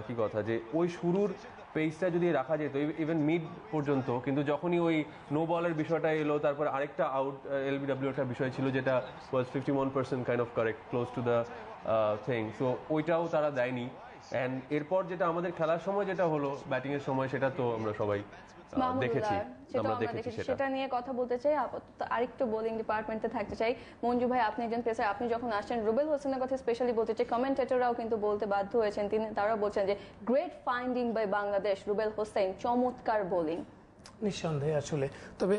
একই কথা যে ওই শুরুর পেসটা যদি রাখা যেত ইভেন মিড পর্যন্ত, কিন্তু যখনই ওই নো বলের বিষয়টা এলো, তারপর আরেকটা আউট এলবিডব্লিউ একটা বিষয় ছিল যেটা ওয়াজ 51% kind of correct, close to the thing, so ওইটাও তারা দেয়নি। অ্যান্ড এরপর যেটা আমাদের খেলার সময় যেটা হলো ব্যাটিং এর সময়, সেটা তো আমরা সবাই দেখেছি, আমরা দেখেছি। সেটা নিয়ে কথা বলতে চাই। আপাতত আরেকটু বোলিং ডিপার্টমেন্টে থাকতে চাই। মঞ্জু ভাই, আপনি একজন পেসার, আপনি যখন আসছেন রুবেল হোসেনের কথা স্পেশালি বলতে চাই। কমেন্টেটররাও কিন্তু বলতে বাধ্য হয়েছেন, তারাও বলছেন যে great finding by Bangladesh, Rubel Hossain চমৎকার বোলিং। নিঃসন্দেহে আসলে, তবে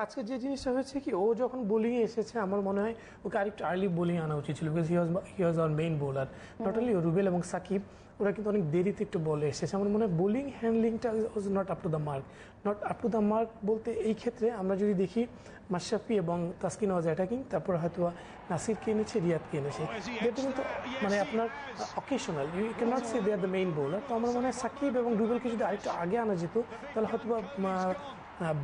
আজকে যে জিনিসটা হয়েছে কি, ও যখন বোলিংয়ে এসেছে আমার মনে হয় ওকে আরেকটু আর্লি বোলিং আনা উচিত ছিল, because he was our main bowler. Not only Rubel এবং সাকিব, ওরা কিন্তু অনেক দেরিতে একটু বলে এসেছে। আমার মনে হয় বোলিং হ্যান্ডলিংটা was not up to the mark. Not up to the mark বলতে এই ক্ষেত্রে আমরা যদি দেখি মাশরাফি এবং তাসকিন ওয়াজ অ্যাটাকিং, তারপর হয়তো নাসিরকে এনেছে, রিয়াদকে এনেছে, যেটা কিন্তু মানে আপনার occasional, you can not say they are the main bowler. তো আমার মনে হয় সাকিব এবং রুবেলকে যদি আরেকটু আগে আনা যেত তাহলে হয়তো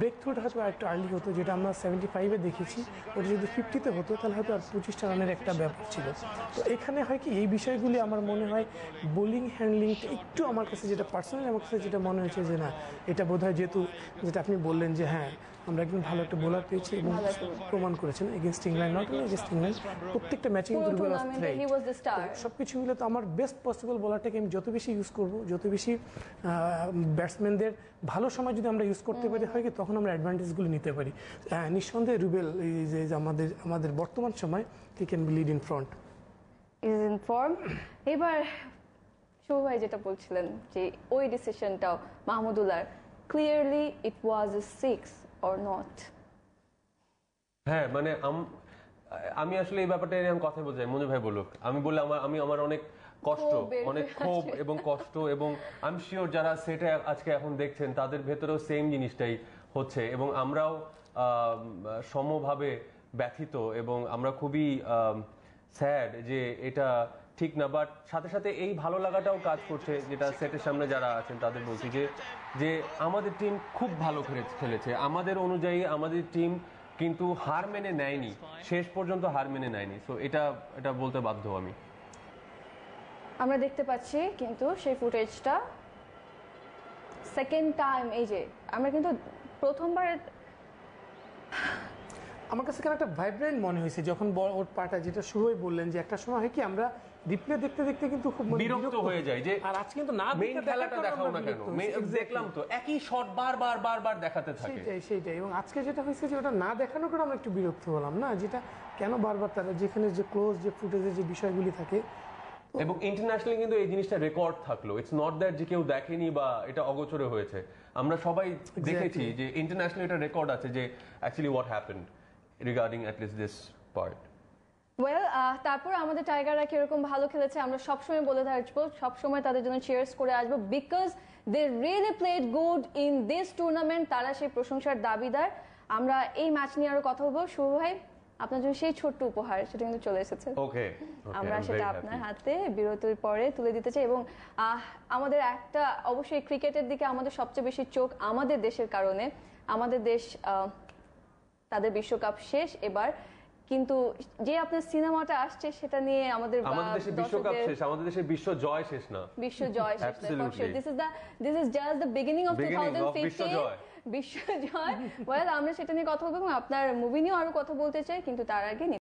ব্রেক থ্রুটা হয়তো আরেকটু আর্লি হতো, যেটা আমরা 75-এ দেখেছি। ওটা যদি 50-তে হতো তাহলে হয়তো আর 25টা রানের একটা ব্যাপার ছিল। তো এখানে হয় কি, এই বিষয়গুলি আমার মনে হয় বোলিং হ্যান্ডলিংটা একটু আমার কাছে, যেটা পার্সোনালি আমার কাছে যেটা মনে হয়েছে যে না, এটা বোধ হয়, যেহেতু যেটা আপনি বললেন যে হ্যাঁ আমরা একদম ভালো একটা বোলার পেয়েছি এবং প্রমাণ করেছেন against England, not only against England, প্রত্যেকটা ম্যাচে কিন্তু রুবেল ওয়াজ থ্রেট। সবকিছু মিলে তো আমার বেস্ট পসিবল বোলারটাকে আমি যত বেশি ইউজ করব, যত বেশি ব্যাটসম্যানদের ভালো সময় যদি আমরা ইউজ করতে পারি, হয় কি তখন আমরা অ্যাডভান্টেজগুলো নিতে পারি। নিঃসন্দেহে রুবেল এই যে আমাদের বর্তমান সময় he can be lead in front, is in form. এবার শুভ ভাই যেটা বলছিলেন যে ওই ডিসিশনটাও মাহমুদুল্লাহর, clearly it was a 6 or not. হ্যাঁ, মানে আমি আসলে এই ব্যাপারটা নিয়ে আমি কথা বলতে চাই, মঞ্জু ভাই বলুক। আমি বললে আমার অনেক কষ্ট, অনেক ক্ষোভ এবং কষ্ট, এবং আমি শিওর যারা সেটা আজকে এখন দেখছেন তাদের ভেতরেও সেম জিনিসটাই হচ্ছে, এবং আমরাও সমভাবে ব্যথিত, এবং আমরা খুবই স্যাড যে এটা ঠিক না। বাট সাথে সাথে এই ভালো লাগাটাও কাজ করছে, যেটা সেটের সামনে যারা আছেন তাদের বলছি যে আমাদের টিম খুব ভালো খেলেছে, আমাদের অনুযায়ী আমাদের টিম কিন্তু হার মেনে নেয়নি, শেষ পর্যন্ত হার মেনে নেয়নি। সো এটা বলতে বাধ্য আমি। আমরা দেখতে পাচ্ছি কিন্তু সেই ফুটেজটা সেকেন্ড টাইম, এই যে আমরা কিন্তু প্রথমবার আমার কাছে কেন একটা ভাইব্রেন্ট মনে হয়েছে যখন ওর পাটা, যেটা শুরুই বললেন যে একটা সময় হয় কি আমরা রিপ্লে দেখতে দেখতে কিন্তু খুব বিরক্ত হয়ে যায় যে আর আজ কিন্তু না মেইন খেলাটা দেখাও না কেন, দেখলাম তো একই শট বারবার দেখাতে থাকে। সেইটাই এবং আজকে যেটা হয়েছে যে ওটা না দেখানোর পর আমরা একটু বিরক্ত হলাম, না যেটা কেন বারবার তারা, যেখানে যে ক্লোজ যে ফুটেজের যে বিষয়গুলি থাকে। এবং ইন্টারন্যাশনালি কিন্তু এই জিনিসটা রেকর্ড থাকলো, ইটস নট দ্যাট যে কেউ দেখেনি বা এটা অগোচরে হয়েছে, আমরা সবাই দেখেছি যে ইন্টারন্যাশনালি এটা রেকর্ড আছে যে actually what happened regarding at least this part. Well, তারপর আমাদের টাইগাররা কিরকম ভালো খেলেছে আমরা সবসময় বলে থাকবো, সবসময় তাদের জন্য চিয়ার্স করে আসবো, because they really played good in this tournament. তারা সেই প্রশংসার দাবিদার। আমরা এই ম্যাচ নিয়ে আরো কথা বলবো। শুভ ভাই, আপনার জন্য সেই ছোট্ট উপহার, সেটা কিন্তু চলে এসেছে। ওকে, আমরা সেটা আপনার হাতে বিরতির পরে তুলে দিতে চাই। এবং আমাদের একটা, অবশ্যই ক্রিকেটের দিকে আমাদের সবচেয়ে বেশি চোখ আমাদের দেশের কারণে। আমাদের দেশ, তাদের বিশ্বকাপ শেষ এবার, কিন্তু যে আপনার সিনেমাটা আসছে সেটা নিয়ে আমাদের দেশে বিশ্বকাপ শেষ, আমাদের দেশে বিশ্ব জয় শেষ না, বিশ্ব জয় শেষ না। This is just the beginning of 2015 বিশ্ব জয়। ওয়েল, আমরা সেটা নিয়ে কথা বলবো এবং আপনার মুভি নিয়েও আরো কথা বলতে চাই, কিন্তু তার আগে